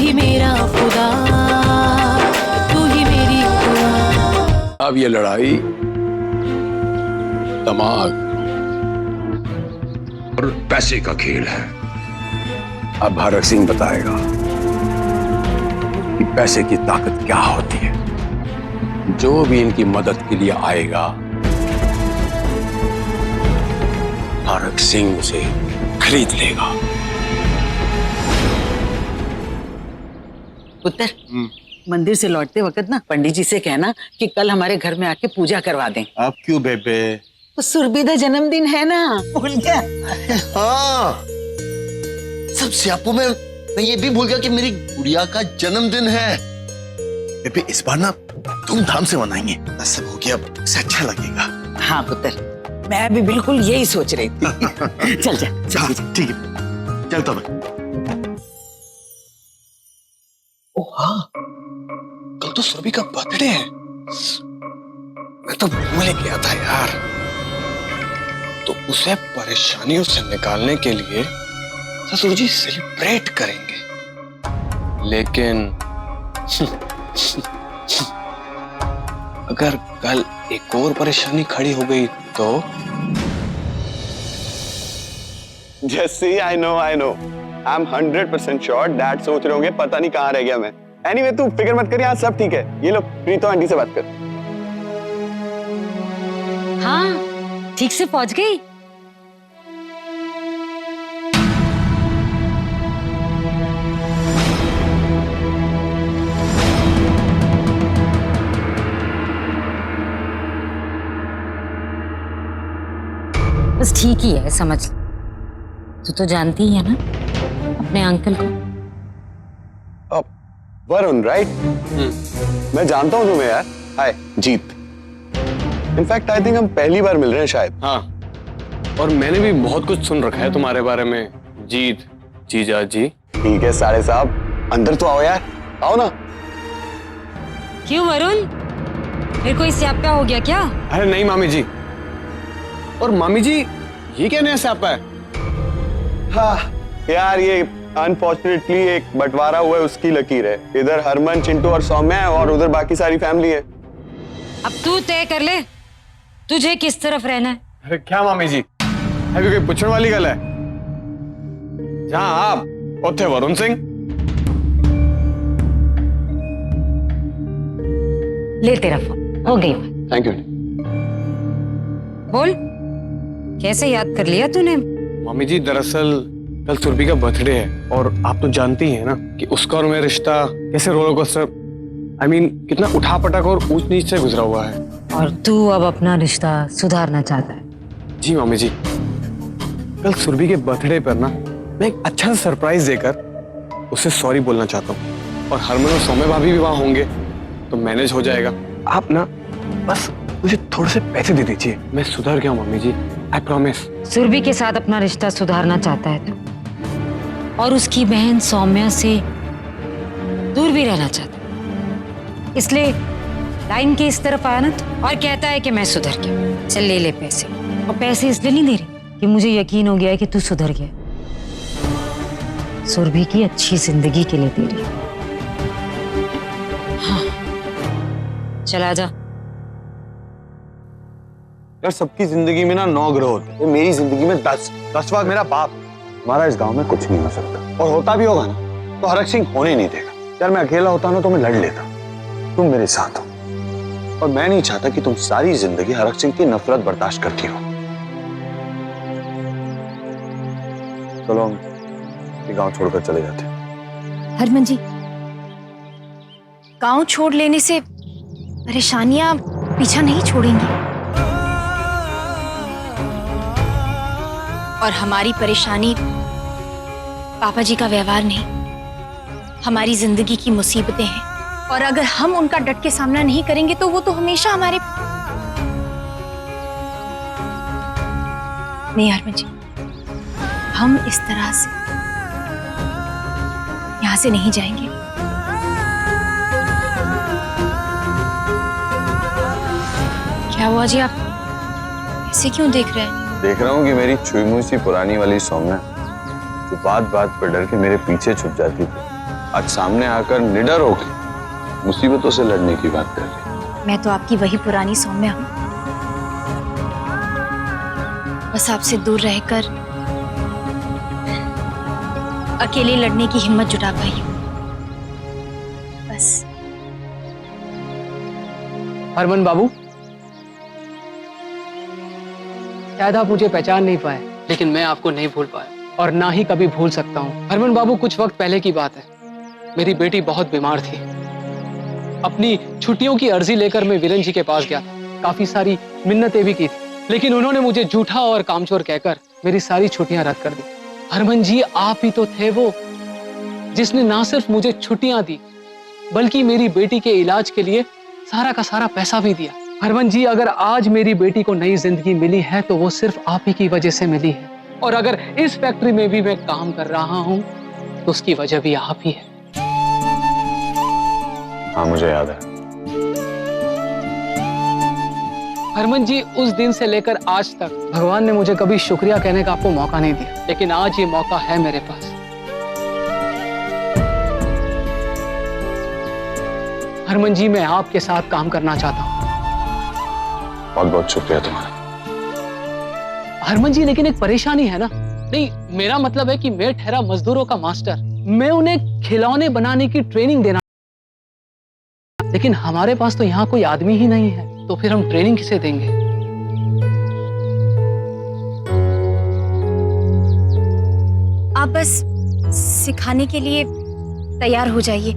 ही मेरा खुदा, तू ही मेरी खुदा। अब ये लड़ाई दिमाग और पैसे का खेल है। अब भरत सिंह बताएगा कि पैसे की ताकत क्या होती है। जो भी इनकी मदद के लिए आएगा, भरत सिंह उसे खरीद लेगा। पुत्र, मंदिर से लौटते वक्त ना पंडित जी से कहना कि कल हमारे घर में आके पूजा करवा दें। अब क्यों बेबे? तो सुरभि जन्मदिन है ना, भूल गया? हाँ, सबसे आपको मैं ये भी भूल गया कि मेरी गुड़िया का जन्मदिन है। बेबे इस बार ना धूमधाम से मनाएंगे, सब हो गया, अब से अच्छा लगेगा। हाँ पुत्र, मैं भी बिल्कुल यही सोच रही थी। चल जा, ठीक है, चलता मैं। ओह हाँ, कल तो सुरभि का बर्थडे है। मैं तो भूल ही गया था यार। तो उसे परेशानियों से निकालने के लिए ससुर जी सेलिब्रेट करेंगे, लेकिन अगर कल एक और परेशानी खड़ी हो गई तो? जैसे I know I am 100% sure dad सोच रहे होंगे पता नहीं कहाँ रह गया मैं। एनीवे तू फिक्र मत कर, यहाँ सब ठीक है। ये लो प्रीतो आंटी से बात कर। हाँ, ठीक से पहुंच गई। बस ठीक ही है, समझ ले। तू तो जानती ही है ना अपने अंकल को। वरुण राइट? मैं जानता हूँ तुम्हें यार। हाय जीत। इनफैक्ट आई थिंक हम पहली बार मिल रहे हैं शायद। हाँ, और मैंने भी बहुत कुछ सुन रखा है तुम्हारे बारे में। जीत जीजा जी। ठीक है साड़े साहब, अंदर तो आओ यार, आओ ना। क्यों वरुण, मेरे को इससे स्यापा हो गया क्या? अरे नहीं मामी जी। और मामी जी, ये क्या नया स्यापा है? हाँ यार, ये अनफॉर्चुनेटली एक बंटवारा हुआ है, उसकी लकीर है। इधर हरमन, चिंटू और सौम्या है और उधर बाकी सारी फैमिली है। अब तू तय कर ले, तुझे किस तरफ रहना है। अरे क्या मामी जी, अभी कोई पूछने वाली गल है? जहां आप उथे वरुण सिंह। ले तेरा फोन, हो गई बात। Thank you. बोल, कैसे याद कर लिया तूने? मामी जी दरअसल कल सुरभि का बर्थडे है और आप तो जानती ही हैं ना कि उसका और मेरा रिश्ता कैसे रोलर कोस्टर, कितना उठापटक और ऊंच नीच से गुजरा हुआ है। और तू अब अपना रिश्ता सुधारना चाहता है? जी मामी जी, कल सुरभि के बर्थडे पर ना मैं एक अच्छा सा सरप्राइज देकर उसे सॉरी बोलना चाहता हूँ। और हरमन और सौम्य भाभी भी वहां होंगे तो मैनेज हो जाएगा। आप ना बस मुझे थोड़े से पैसे दे दीजिए, मैं सुधर गया mummy ji, I promise. Surabhi के साथ अपना रिश्ता सुधारना चाहता है तू, और उसकी बहन सौम्या से दूर भी रहना चाहता है। इसलिए लाइन के इस तरफ आया ना और कहता है कि मैं सुधर गया, चल ले ले पैसे। और पैसे इसलिए नहीं दे रही कि मुझे यकीन हो गया है कि तू सुधर गया, सुरभि की अच्छी जिंदगी के लिए दे रही। हाँ, चला जा। यार सबकी जिंदगी में ना 9 ग्रह होते हैं, मेरी जिंदगी में 10। 10वां मेरा बाप। हमारा इस गांव में कुछ नहीं हो सकता, और होता भी होगा ना तो हरक सिंह होने नहीं देगा। यार मैं अकेला होता ना तो मैं लड़ लेता, तुम मेरे साथ हो, और मैं नहीं चाहता कि तुम सारी जिंदगी हरक सिंह की नफरत बर्दाश्त करती हो। चलो हम ये गांव छोड़कर चले जाते हैं। हरमन जी, गांव छोड़ लेने से परेशानियां पीछा नहीं छोड़ेंगी, और हमारी परेशानी पापा जी का व्यवहार नहीं, हमारी जिंदगी की मुसीबतें हैं। और अगर हम उनका डट के सामना नहीं करेंगे तो वो तो हमेशा हमारे। नहीं हरमन जी, हम इस तरह से यहां से नहीं जाएंगे। क्या हुआ जी, आप ऐसे क्यों देख रहे हैं? देख रहा हूँ कि मेरी छुई मुई सी पुरानी वाली सौम्या जो बात बात पर डर के मेरे पीछे छुप जाती थी, आज सामने आकर निडर होकर मुसीबतों से लड़ने की बात कर रही। मैं तो आपकी वही पुरानी सौम्या हूं, बस आपसे दूर रहकर अकेले लड़ने की हिम्मत जुटा पाई हूं, बस। हरमन बाबू, शायद आप मुझे पहचान नहीं पाए, लेकिन मैं आपको नहीं भूल पाया और ना ही कभी भूल सकता हूँ। हरमन बाबू, कुछ वक्त पहले की बात है, मेरी बेटी बहुत बीमार थी। अपनी छुट्टियों की अर्जी लेकर मैं वीरेन जी के पास गया था, काफी सारी मिन्नतें भी की थी, लेकिन उन्होंने मुझे झूठा और कामचोर कहकर मेरी सारी छुट्टियां रद्द कर दी। हरमन जी, आप ही तो थे वो जिसने ना सिर्फ मुझे छुट्टियां दी, बल्कि मेरी बेटी के इलाज के लिए सारा का सारा पैसा भी दिया। हरमन जी, अगर आज मेरी बेटी को नई जिंदगी मिली है तो वो सिर्फ आप ही की वजह से मिली है, और अगर इस फैक्ट्री में भी मैं काम कर रहा हूं तो उसकी वजह भी आप ही है। हाँ, मुझे याद है। हरमन जी, उस दिन से लेकर आज तक भगवान ने मुझे कभी शुक्रिया कहने का आपको मौका नहीं दिया, लेकिन आज ये मौका है मेरे पास। हरमन जी, मैं आपके साथ काम करना चाहता हूं। बहुत बहुत शुक्रिया तुम्हारा। हरमन जी, लेकिन एक परेशानी है ना। नहीं, मेरा मतलब है कि मैं ठहरा मजदूरों का मास्टर, मैं उन्हें खिलौने बनाने की ट्रेनिंग देना, लेकिन हमारे पास तो यहाँ कोई आदमी ही नहीं है, तो फिर हम ट्रेनिंग किसे देंगे? आप बस सिखाने के लिए तैयार हो जाइए।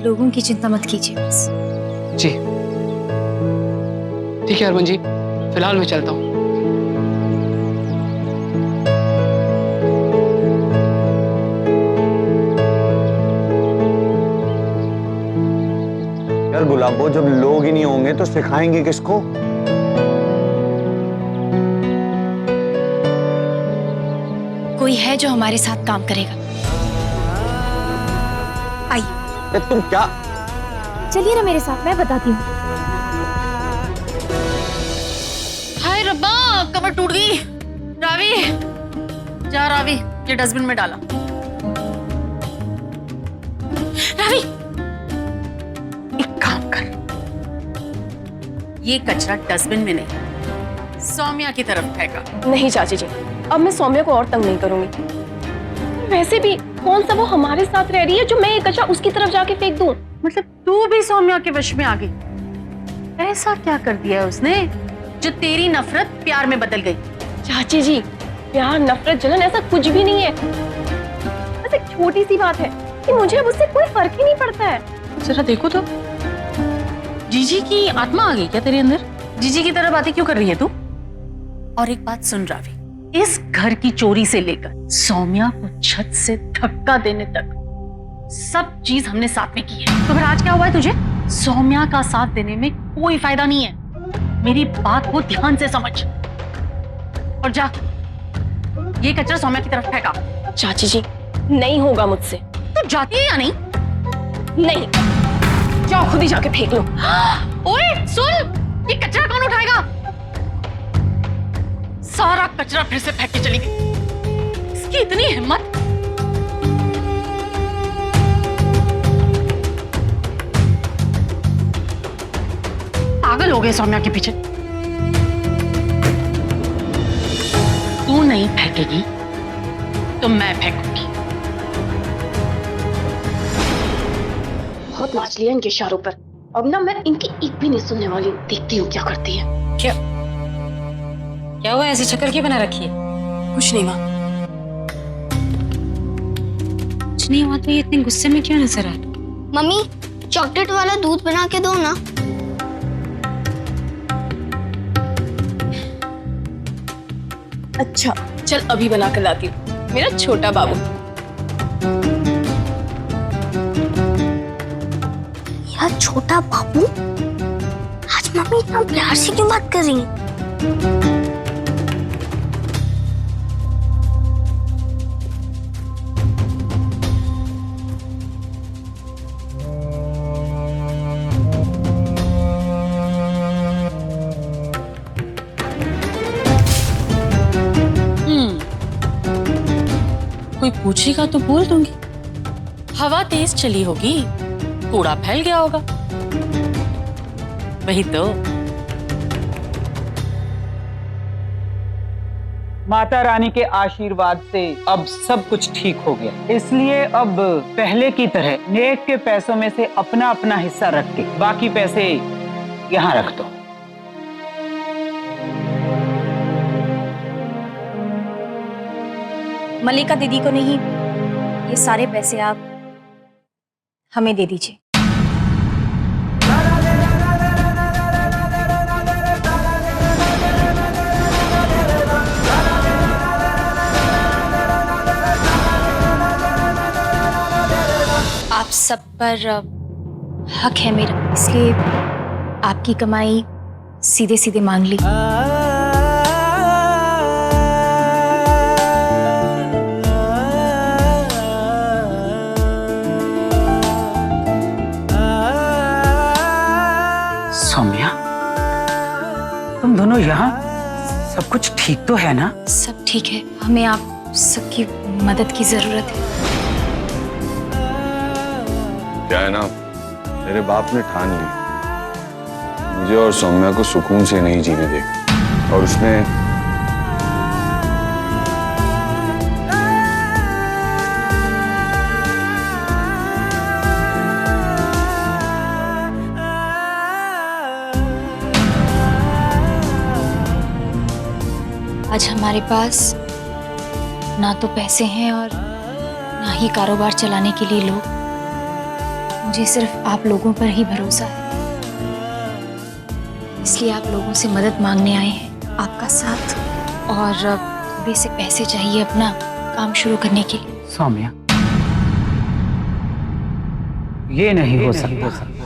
लोगों की चिंता मत कीजिए बस। जी ठीक है हरमन जी, फिलहाल मैं चलता हूँ। यार गुलाबो, जब लोग ही नहीं होंगे तो सिखाएंगे किसको? कोई है जो हमारे साथ काम करेगा। आइए। तुम क्या? चलिए ना मेरे साथ, मैं बताती हूँ। हाय रब्बा, कमर टूट गई। रावी, जा रावी, ये डस्टबिन में डाला। रावी, एक काम कर, ये कचरा डस्टबिन में नहीं, सौम्या की तरफ फेंका। नहीं चाची जी, अब मैं सौम्या को और तंग नहीं करूंगी। वैसे भी कौन सा वो हमारे साथ रह रही है जो मैं ये कचरा उसकी तरफ जाके फेंक दूं? मतलब तू भी सौम्या के वश में आ गई? ऐसा क्या कर दिया है उसने जो तेरी नफरत प्यार में बदल गई? चाची जी, प्यार नफरत जलन ऐसा कुछ भी नहीं है। बस एक छोटी सी बात है कि मुझे अब उससे कोई फर्क ही नहीं पड़ता है। जरा देखो तो, जीजी की आत्मा आ गई क्या तेरे अंदर? जीजी की तरह बातें क्यों कर रही है तू? और एक बात सुन रावी, इस घर की चोरी से लेकर सौम्या को छत से धक्का देने तक सब चीज हमने साथ में की है। तो फिर आज क्या हुआ है तुझे? सौम्या का साथ देने में कोई फायदा नहीं है। मेरी बात को ध्यान से समझ और जा ये कचरा सौम्या की तरफ फेंका। चाची जी, नहीं होगा मुझसे। तू जाती है या नहीं? नहीं, जाओ खुद ही जाके फेंक लो। ओए सुन, ये कचरा कौन उठाएगा? सारा कचरा फिर से फेंक के चली गई। इसकी इतनी हिम्मत। पागल हो गए सौम्या के पीछे। तू नहीं फेंकेगी तो मैं फेंकूंगी। बहुत नाच लिया इनके इशारों पर। अब ना मैं इनकी एक भी नहीं सुनने वाली हूँ। देखती हूँ क्या करती है। क्या हुआ, ऐसी शक्ल क्यों बना रखी है? कुछ नहीं माँ। कुछ नहीं हुआ तो ये इतने गुस्से में क्यों नजर आ रही? मम्मी, चॉकलेट वाला दूध बना के दो ना। अच्छा चल, अभी बना कर लाती हूँ, मेरा छोटा बाबू। मेरा छोटा बाबू? आज मम्मी इतना प्यार से क्यों बात कर रही है? पूछेगा तो बोल दूंगी। हवा तेज चली होगी, कूड़ा फैल गया होगा। वही तो। माता रानी के आशीर्वाद से अब सब कुछ ठीक हो गया, इसलिए अब पहले की तरह नेक के पैसों में से अपना अपना हिस्सा रख के बाकी पैसे यहाँ रख दो। मल्लिका दीदी को नहीं, ये सारे पैसे आप हमें दे दीजिए। आप सब पर हक है मेरा, इसलिए आपकी कमाई सीधे सीधे मांग ली। सौम्या, तुम दोनों यहाँ, सब कुछ ठीक तो है ना? सब ठीक है, हमें आप सबकी मदद की जरूरत है। क्या है ना, मेरे बाप ने ठान ली मुझे और सौम्या को सुकून से नहीं जीने देगा, और उसने आज हमारे पास ना तो पैसे हैं और ना ही कारोबार चलाने के लिए लोग। मुझे सिर्फ आप लोगों पर ही भरोसा है, इसलिए आप लोगों से मदद मांगने आए हैं, आपका साथ और थोड़े से पैसे चाहिए अपना काम शुरू करने के लिए। सौम्या, ये नहीं हो सकता।